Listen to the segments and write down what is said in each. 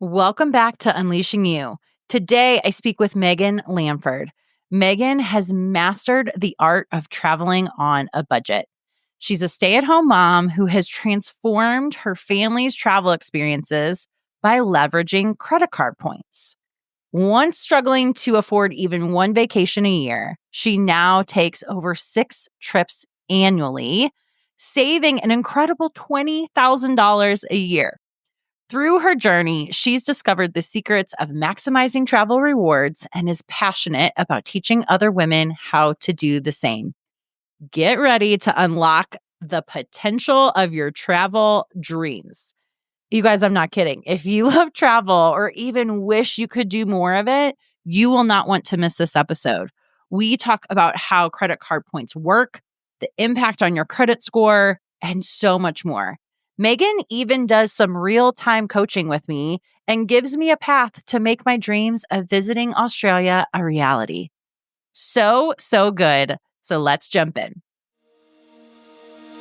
Welcome back to Unleashing You. Today, I speak with Megan Lanford. Megan has mastered the art of traveling on a budget. She's a stay-at-home mom who has transformed her family's travel experiences by leveraging credit card points. Once struggling to afford even one vacation a year, she now takes over 6 trips annually, saving an incredible $20,000 a year. Through her journey, she's discovered the secrets of maximizing travel rewards and is passionate about teaching other women how to do the same. Get ready to unlock the potential of your travel dreams. You guys, I'm not kidding. If you love travel or even wish you could do more of it, you will not want to miss this episode. We talk about how credit card points work, the impact on your credit score, and so much more. Megan even does some real-time coaching with me and gives me a path to make my dreams of visiting Australia a reality. So good. So let's jump in.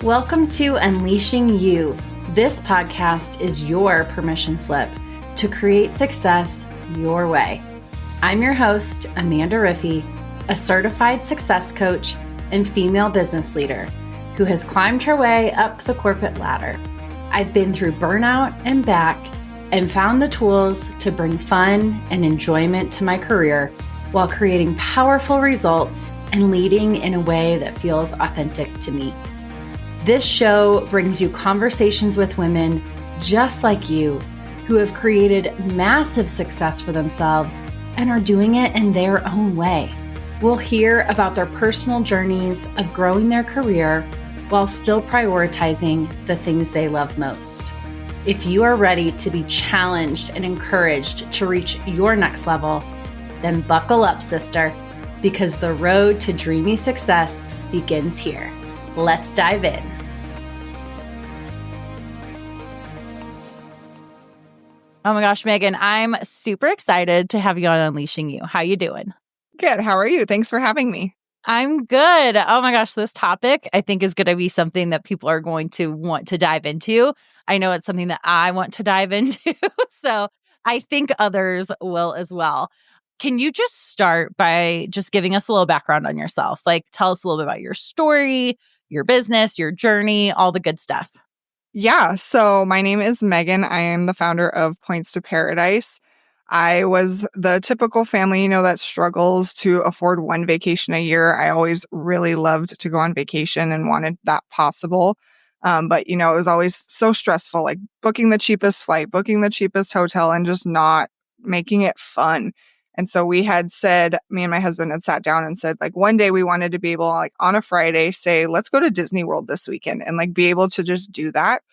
Welcome to Unleashing You. This podcast is your permission slip to create success your way. I'm your host, Amanda Riffey, a certified success coach and female business leader who has climbed her way up the corporate ladder. I've been through burnout and back and found the tools to bring fun and enjoyment to my career while creating powerful results and leading in a way that feels authentic to me. This show brings you conversations with women just like you who have created massive success for themselves and are doing it in their own way. We'll hear about their personal journeys of growing their career while still prioritizing the things they love most. If you are ready to be challenged and encouraged to reach your next level, then buckle up, sister, because the road to dreamy success begins here. Let's dive in. Oh my gosh, Megan, I'm super excited to have you on Unleashing You. How you doing? Good. How are you? Thanks for having me. I'm good. Oh my gosh, this topic I think is going to be something that people are going to want to dive into. I know it's something that I want to dive into, so I think others will as well. Can you just start by just giving us a little background on yourself? Like, tell us a little bit about your story, your business, your journey, all the good stuff. Yeah. So my name is Megan. I am the founder of Points to Paradise. I was the typical family, that struggles to afford one vacation a year. I always really loved to go on vacation and wanted that possible. But it was always so stressful, like booking the cheapest flight, booking the cheapest hotel, and just not making it fun. And so me and my husband had sat down and said, like, one day we wanted to be able, like, on a Friday, say, let's go to Disney World this weekend and, like, be able to just do that.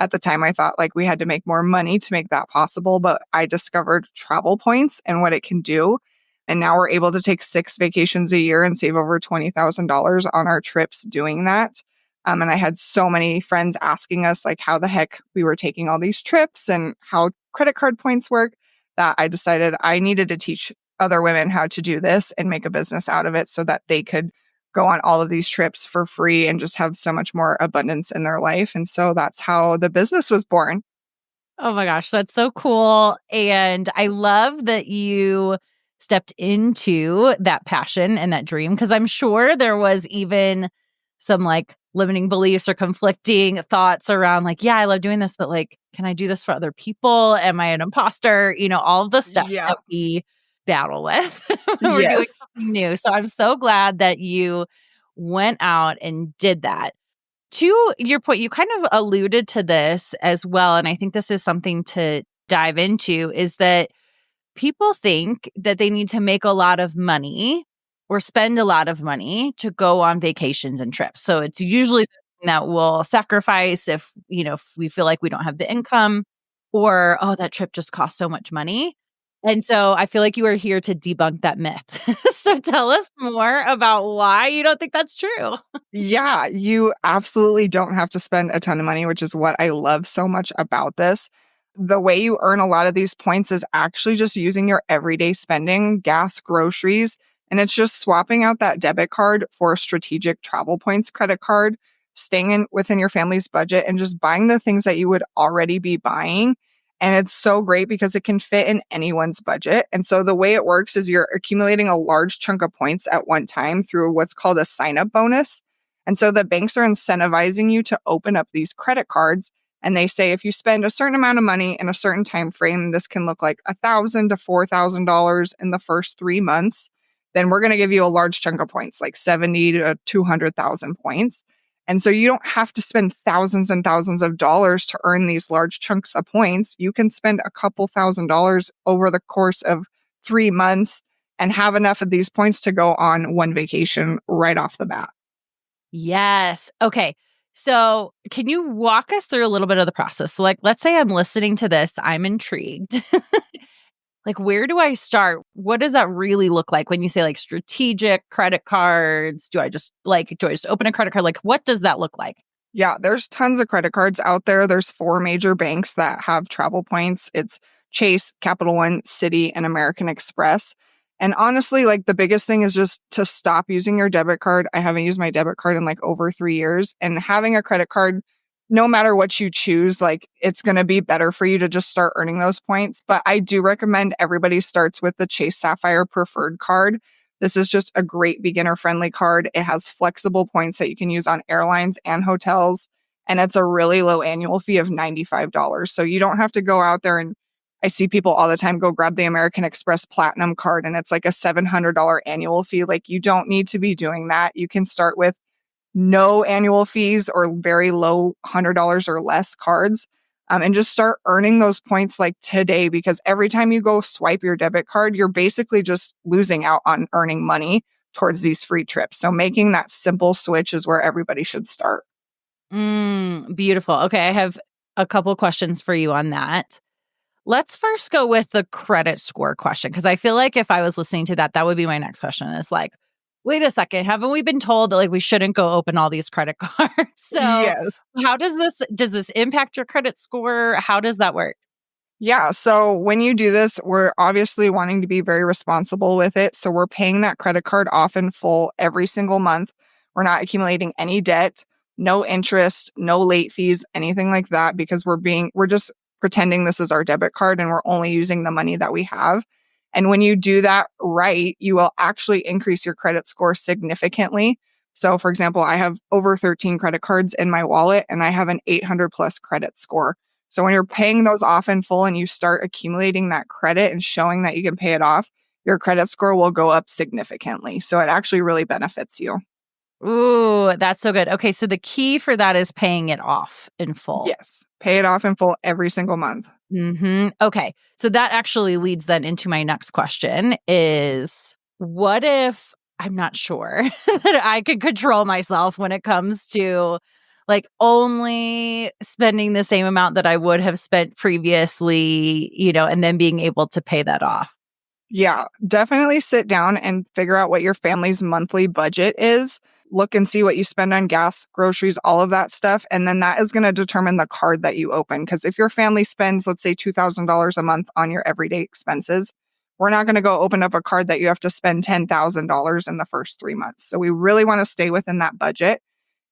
At the time, I thought, like, we had to make more money to make that possible, but I discovered travel points and what it can do. And now we're able to take 6 vacations a year and save over $20,000 on our trips doing that. And I had so many friends asking us, like, how the heck we were taking all these trips and how credit card points work, that I decided I needed to teach other women how to do this and make a business out of it so that they could go on all of these trips for free and just have so much more abundance in their life. And so that's how the business was born. Oh my gosh, that's so cool. And I love that you stepped into that passion and that dream, because I'm sure there was even some like limiting beliefs or conflicting thoughts around like, yeah, I love doing this, but like, can I do this for other people? Am I an imposter? All of the stuff that we battle with when we're doing something new. So I'm so glad that you went out and did that. To your point, you kind of alluded to this as well, and I think this is something to dive into, is that people think that they need to make a lot of money or spend a lot of money to go on vacations and trips. So it's usually that we'll sacrifice if we feel like we don't have the income, or, oh, that trip just cost so much money. And so I feel like you are here to debunk that myth. So tell us more about why you don't think that's true. Yeah, you absolutely don't have to spend a ton of money, which is what I love so much about this. The way you earn a lot of these points is actually just using your everyday spending, gas, groceries, and it's just swapping out that debit card for a strategic travel points credit card, staying within your family's budget, and just buying the things that you would already be buying And it's so great because it can fit in anyone's budget. And so the way it works is you're accumulating a large chunk of points at one time through what's called a sign up bonus. And so the banks are incentivizing you to open up these credit cards. And they say if you spend a certain amount of money in a certain time frame, this can look like $1,000 to $4,000 in the first 3 months, then we're going to give you a large chunk of points, like 70 to 200,000 points. And so you don't have to spend thousands and thousands of dollars to earn these large chunks of points. You can spend a couple $1,000s over the course of 3 months and have enough of these points to go on one vacation right off the bat. Yes. Okay. So, can you walk us through a little bit of the process? So, like, let's say I'm listening to this, I'm intrigued. Like, where do I start? What does that really look like when you say like strategic credit cards? Do I just open a credit card? Like, what does that look like? Yeah, there's tons of credit cards out there. There's four major banks that have travel points. It's Chase, Capital One, Citi, and American Express. And honestly, like the biggest thing is just to stop using your debit card. I haven't used my debit card in like over 3 years. And having a credit card, no matter what you choose, like it's going to be better for you to just start earning those points. But I do recommend everybody starts with the Chase Sapphire Preferred card. This is just a great beginner friendly card. It has flexible points that you can use on airlines and hotels. And it's a really low annual fee of $95. So you don't have to go out there and I see people all the time go grab the American Express Platinum card and it's like a $700 annual fee. Like you don't need to be doing that. You can start with no annual fees or very low $100 or less cards. And just start earning those points like today, because every time you go swipe your debit card, you're basically just losing out on earning money towards these free trips. So making that simple switch is where everybody should start. Beautiful. Okay. I have a couple questions for you on that. Let's first go with the credit score question, because I feel like if I was listening to that, that would be my next question. Is like, wait a second, haven't we been told that like we shouldn't go open all these credit cards? So Yes. how does this impact your credit score? How does that work? Yeah. So when you do this, we're obviously wanting to be very responsible with it. So we're paying that credit card off in full every single month. We're not accumulating any debt, no interest, no late fees, anything like that, because we're just pretending this is our debit card and we're only using the money that we have. And when you do that right, you will actually increase your credit score significantly. So for example, I have over 13 credit cards in my wallet and I have an 800 plus credit score. So when you're paying those off in full and you start accumulating that credit and showing that you can pay it off, your credit score will go up significantly. So it actually really benefits you. Ooh, that's so good. Okay, so the key for that is paying it off in full. Yes. Pay it off in full every single month. Okay, so that actually leads then into my next question is, what if I'm not sure that I can control myself when it comes to like only spending the same amount that I would have spent previously, and then being able to pay that off? Yeah, definitely sit down and figure out what your family's monthly budget is. Look and see what you spend on gas, groceries, all of that stuff. And then that is going to determine the card that you open. Because if your family spends, let's say, $2,000 a month on your everyday expenses, we're not going to go open up a card that you have to spend $10,000 in the first 3 months. So we really want to stay within that budget.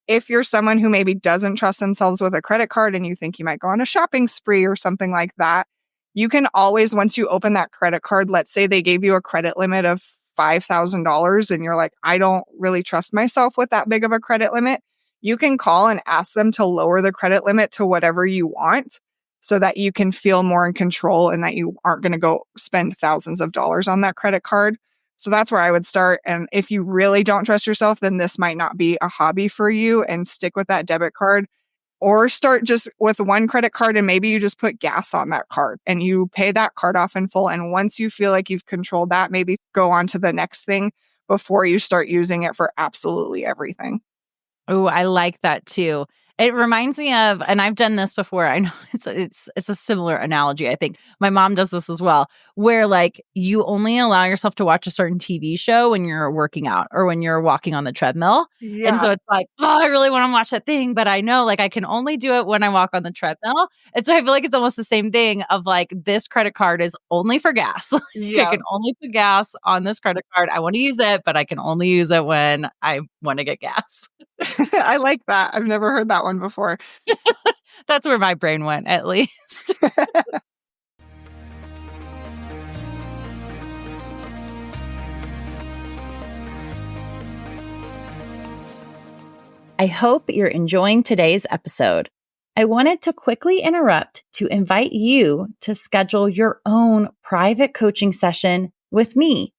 If you're someone who maybe doesn't trust themselves with a credit card and you think you might go on a shopping spree or something like that, you can always, once you open that credit card, let's say they gave you a credit limit of $5,000 and you're like, I don't really trust myself with that big of a credit limit. You can call and ask them to lower the credit limit to whatever you want so that you can feel more in control and that you aren't going to go spend thousands of dollars on that credit card. So that's where I would start. And if you really don't trust yourself, then this might not be a hobby for you and stick with that debit card. Or start just with one credit card and maybe you just put gas on that card and you pay that card off in full. And once you feel like you've controlled that, maybe go on to the next thing before you start using it for absolutely everything. Oh, I like that too. It reminds me of, and I've done this before. I know it's a similar analogy. I think my mom does this as well, where like you only allow yourself to watch a certain TV show when you're working out or when you're walking on the treadmill. Yeah. And so it's like, oh, I really want to watch that thing, but I know like I can only do it when I walk on the treadmill. And so I feel like it's almost the same thing of like this credit card is only for gas. Like, Yeah. I can only put gas on this credit card. I want to use it, but I can only use it when I want to get gas. I like that. I've never heard that one before. That's where my brain went, at least. I hope you're enjoying today's episode. I wanted to quickly interrupt to invite you to schedule your own private coaching session with me.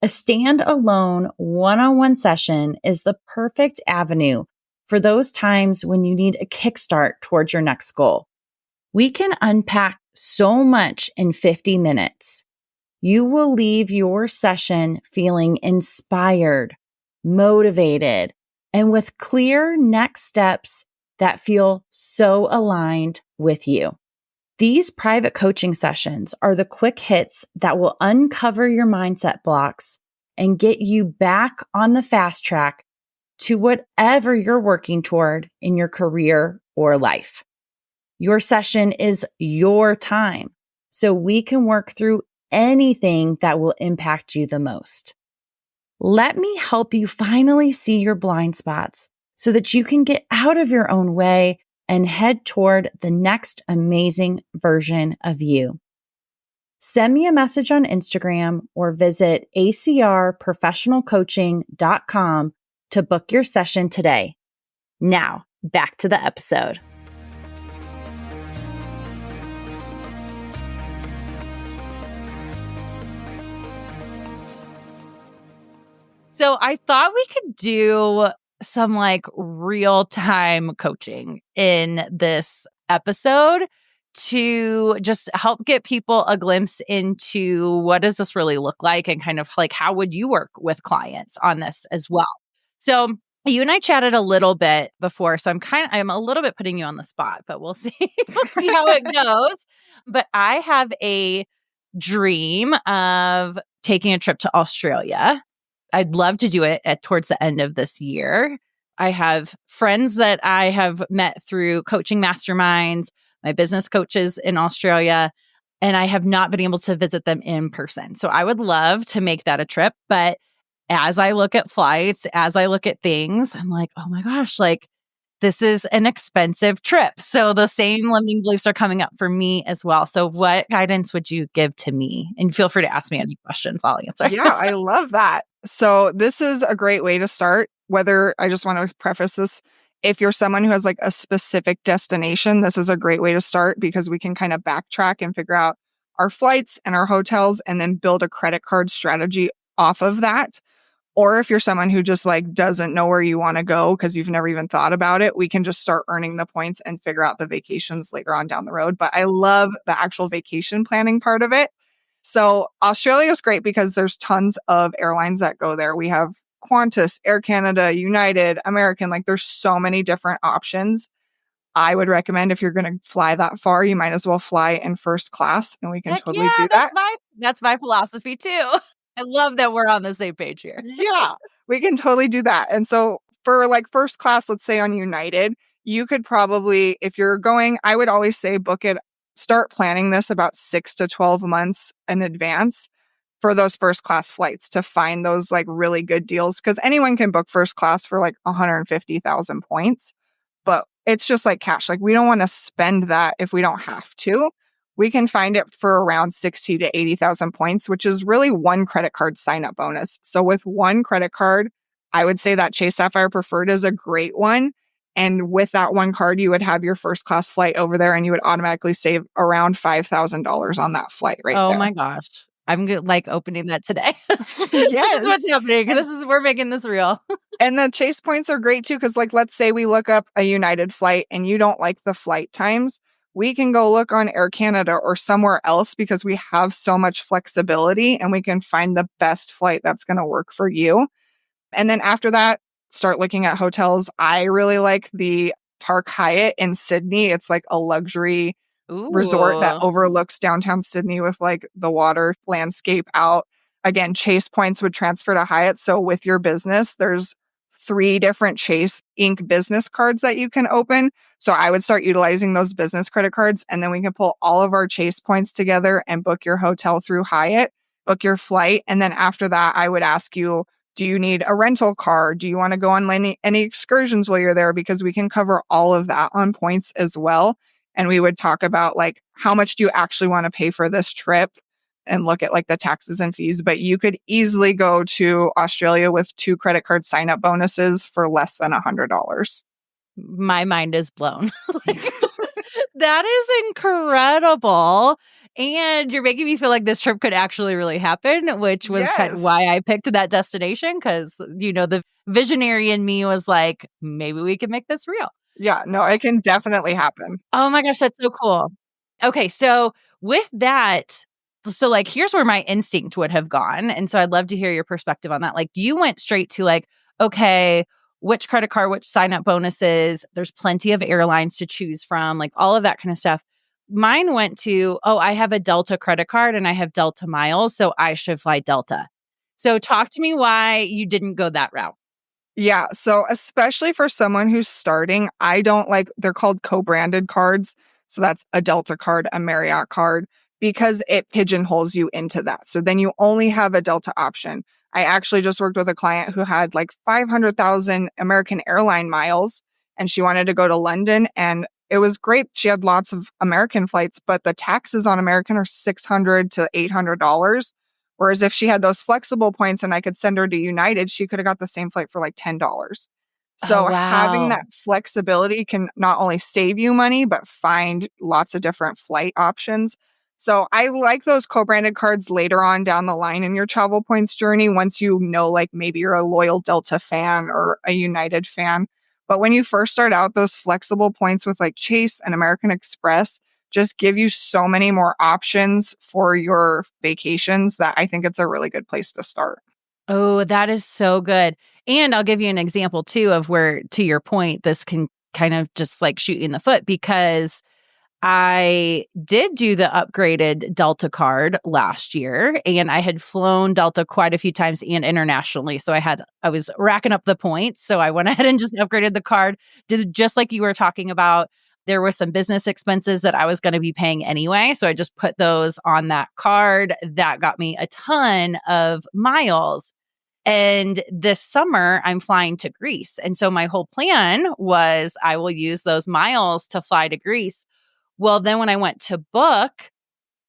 A standalone one-on-one session is the perfect avenue for those times when you need a kickstart towards your next goal. We can unpack so much in 50 minutes. You will leave your session feeling inspired, motivated, and with clear next steps that feel so aligned with you. These private coaching sessions are the quick hits that will uncover your mindset blocks and get you back on the fast track to whatever you're working toward in your career or life. Your session is your time, so we can work through anything that will impact you the most. Let me help you finally see your blind spots so that you can get out of your own way and head toward the next amazing version of you. Send me a message on Instagram or visit acrprofessionalcoaching.com to book your session today. Now, back to the episode. So I thought we could do some real time coaching in this episode to just help get people a glimpse into what does this really look like and kind of how would you work with clients on this as well. So you and I chatted a little bit before, so I'm a little bit putting you on the spot, but we'll see how it goes. But I have a dream of taking a trip to Australia. I'd love to do it towards the end of this year. I have friends that I have met through coaching masterminds, my business coaches in Australia, and I have not been able to visit them in person. So I would love to make that a trip. But as I look at flights, as I look at things, I'm like, oh my gosh, this is an expensive trip. So the same limiting beliefs are coming up for me as well. So what guidance would you give to me? And feel free to ask me any questions. I'll answer. Yeah, I love that. So this is a great way to start. Whether I just want to preface this, if you're someone who has a specific destination, this is a great way to start because we can kind of backtrack and figure out our flights and our hotels and then build a credit card strategy off of that. Or if you're someone who just doesn't know where you want to go because you've never even thought about it, we can just start earning the points and figure out the vacations later on down the road. But I love the actual vacation planning part of it. So Australia is great because there's tons of airlines that go there. We have Qantas, Air Canada, United, American, there's so many different options. I would recommend if you're going to fly that far, you might as well fly in first class and we can Heck totally yeah, do that. that's my philosophy too. I love that we're on the same page here. Yeah, we can totally do that. And so for first class, let's say on United, you could probably, if you're going, I would always say book it, start planning this about 6 to 12 months in advance for those first class flights to find those really good deals because anyone can book first class for 150,000 points, but it's just cash. We don't want to spend that if we don't have to. We can find it for around 60 to 80,000 points, which is really one credit card sign up bonus. So with one credit card, I would say that Chase Sapphire Preferred is a great one. And with that one card, you would have your first class flight over there and you would automatically save around $5,000 on that flight right there. Oh my gosh. I'm opening that today. Yes. This is what's happening. We're making this real. And the Chase points are great too. Cause let's say we look up a United flight and you don't like the flight times. We can go look on Air Canada or somewhere else because we have so much flexibility and we can find the best flight that's going to work for you. And then after that, start looking at hotels. I really like the Park Hyatt in Sydney. It's a luxury resort that overlooks downtown Sydney with the water landscape out. Again, Chase points would transfer to Hyatt. So with your business, there's 3 different Chase Inc. business cards that you can open. So I would start utilizing those business credit cards and then we can pull all of our Chase points together and book your hotel through Hyatt, book your flight. And then after that, I would ask you, do you need a rental car? Do you want to go on any excursions while you're there? Because we can cover all of that on points as well. And we would talk about how much do you actually want to pay for this trip? and look at like the taxes and fees, but you could easily go to Australia with 2 credit card sign up bonuses for less than $100. My mind is blown. Like, that is incredible. And you're making me feel like this trip could actually really happen, which was kind of Yes. why I picked that destination. Cause, the visionary in me was like, maybe we can make this real. Yeah, no, it can definitely happen. Oh my gosh, that's so cool. Okay, so with that, like here's where my instinct would have gone. And so I'd love to hear your perspective on that. Like you went straight to like, okay, which credit card, which sign up bonuses, there's plenty of airlines to choose from, like all of that kind of stuff. Mine went to, oh, I have a Delta credit card and I have Delta miles, so I should fly Delta. So talk to me why you didn't go that route. Yeah. So, especially for someone who's starting, I don't like, they're called co branded cards. So, that's a Delta card, a Marriott card, because it pigeonholes you into that. So, then you only have a Delta option. I actually just worked with a client who had like 500,000 American airline miles and she wanted to go to London. And it was great. She had lots of American flights, but the taxes on American are $600 to $800. Whereas if she had those flexible points and I could send her to United, she could have got the same flight for like $10. Oh, So having wow. that flexibility can not only save you money, but find lots of different flight options. So I like those co-branded cards later on down the line in your travel points journey, once you know, like maybe you're a loyal Delta fan or a United fan. But when you first start out, those flexible points with like Chase and American Express just give you so many more options for your vacations that I think it's a really good place to start. Oh, that is so good. And I'll give you an example too of where, to your point, this can kind of just like shoot you in the foot because I did do the upgraded Delta card last year and I had flown Delta quite a few times and internationally. So I was racking up the points. So I went ahead and just upgraded the card, did just like you were talking about. There were some business expenses that I was going to be paying anyway. So I just put those on that card. That got me a ton of miles. And this summer, I'm flying to Greece. And so my whole plan was I will use those miles to fly to Greece. Well, then when I went to book,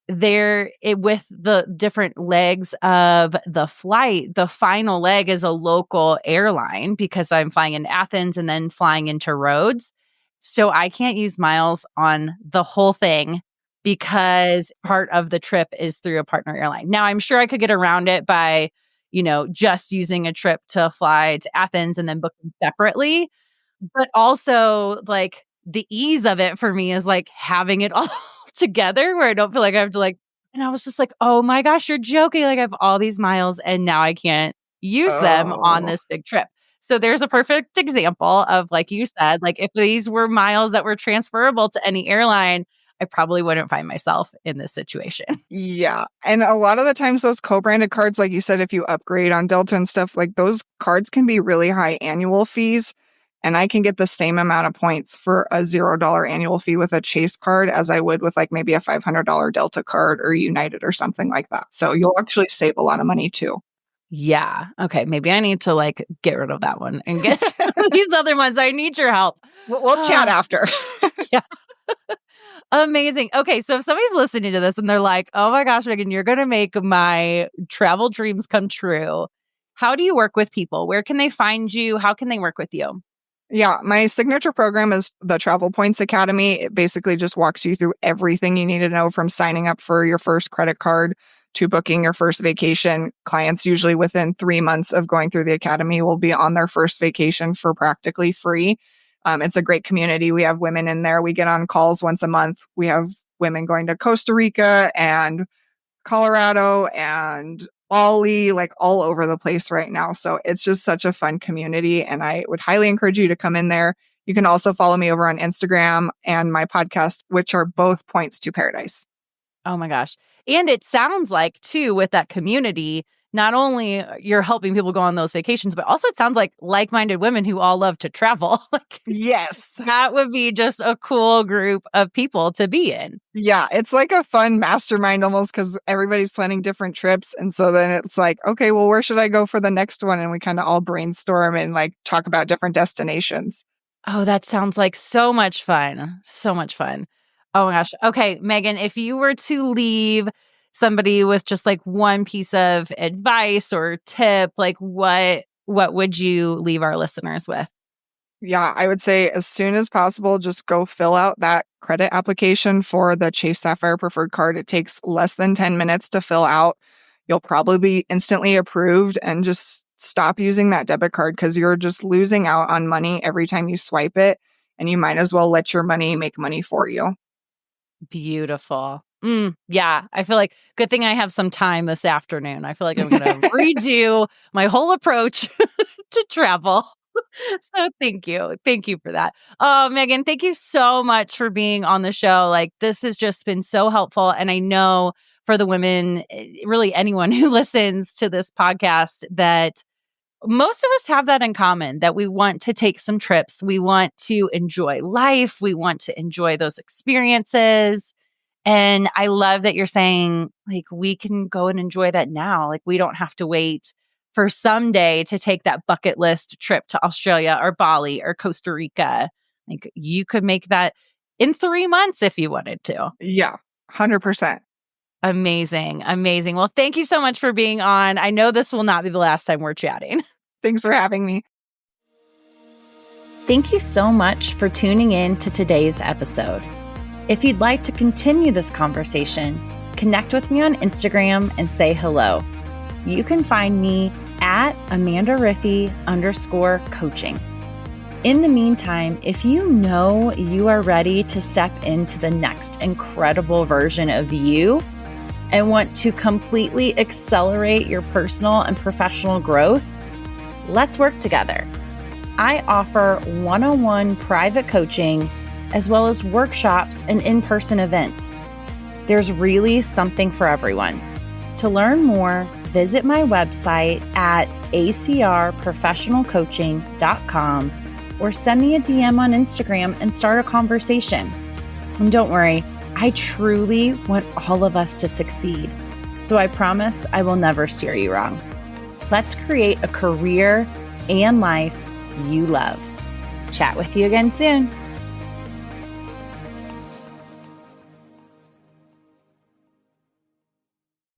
with the different legs of the flight, the final leg is a local airline because I'm flying in Athens and then flying into Rhodes. So I can't use miles on the whole thing because part of the trip is through a partner airline. Now, I'm sure I could get around it by, just using a trip to fly to Athens and then booking separately. But also, like, the ease of it for me is, like, having it all together where I don't feel like I have to, like, and I was just like, "Oh my gosh, you're joking, like, I have all these miles and now I can't use them on Oh, this big trip." So there's a perfect example of, like you said, like, if these were miles that were transferable to any airline, I probably wouldn't find myself in this situation. yeah. And a lot of the times, those co branded cards, like you said, if you upgrade on Delta and stuff, like those cards can be really high annual fees. And I can get the same amount of points for a $0 annual fee with a Chase card as I would with like maybe a $500 Delta card or United or something like that. So you'll actually save a lot of money too. Yeah. Okay, maybe I need to, like, get rid of that one and get these other ones. I need your help. We'll chat after. Yeah. Amazing. Okay, so if somebody's listening to this and they're like, "Oh my gosh, Megan, you're gonna make my travel dreams come true." How do you work with people? Where can they find you? How can they work with you? Yeah, my signature program is the Travel Points Academy. It basically just walks you through everything you need to know from signing up for your first credit card to booking your first vacation. Clients usually within 3 months of going through the academy will be on their first vacation for practically free. It's a great community. We have women in there. We get on calls once a month. We have women going to Costa Rica and Colorado and Bali, like all over the place right now. So it's just such a fun community. And I would highly encourage you to come in there. You can also follow me over on Instagram and my podcast, which are both Points to Paradise. Oh my gosh. And it sounds like, too, with that community, not only you're helping people go on those vacations, but also it sounds like minded women who all love to travel. Like, Yes. that would be just a cool group of people to be in. Yeah, it's like a fun mastermind almost because everybody's planning different trips. And so then it's like, okay, well, where should I go for the next one? And we kind of all brainstorm and like talk about different destinations. Oh, that sounds like so much fun. So much fun. Oh my gosh. Okay, Megan, if you were to leave somebody with just like one piece of advice or tip, like what would you leave our listeners with? Yeah, I would say as soon as possible, just go fill out that credit application for the Chase Sapphire Preferred card. It takes less than 10 minutes to fill out. You'll probably be instantly approved, and just stop using that debit card because you're just losing out on money every time you swipe it. And you might as well let your money make money for you. Beautiful. Yeah, I feel like good thing I have some time this afternoon. I feel like I'm going to redo my whole approach to travel. So thank you. Thank you for that. Oh, Megan, thank you so much for being on the show. Like this has just been so helpful. And I know for the women, really anyone who listens to this podcast, that most of us have that in common, that we want to take some trips. We want to enjoy life. We want to enjoy those experiences. And I love that you're saying, like, we can go and enjoy that now. Like, we don't have to wait for someday to take that bucket list trip to Australia or Bali or Costa Rica. Like, you could make that in 3 months if you wanted to. Yeah, 100%. Amazing. Amazing. Well, thank you so much for being on. I know this will not be the last time we're chatting. Thanks for having me. Thank you so much for tuning in to today's episode. If you'd like to continue this conversation, connect with me on Instagram and say hello. You can find me at AmandaRiffy_coaching. In the meantime, if you know you are ready to step into the next incredible version of you and want to completely accelerate your personal and professional growth, let's work together. I offer one-on-one private coaching as well as workshops and in-person events. There's really something for everyone. To learn more, visit my website at acrprofessionalcoaching.com or send me a DM on Instagram and start a conversation. And don't worry, I truly want all of us to succeed. So I promise I will never steer you wrong. Let's create a career and life you love. Chat with you again soon.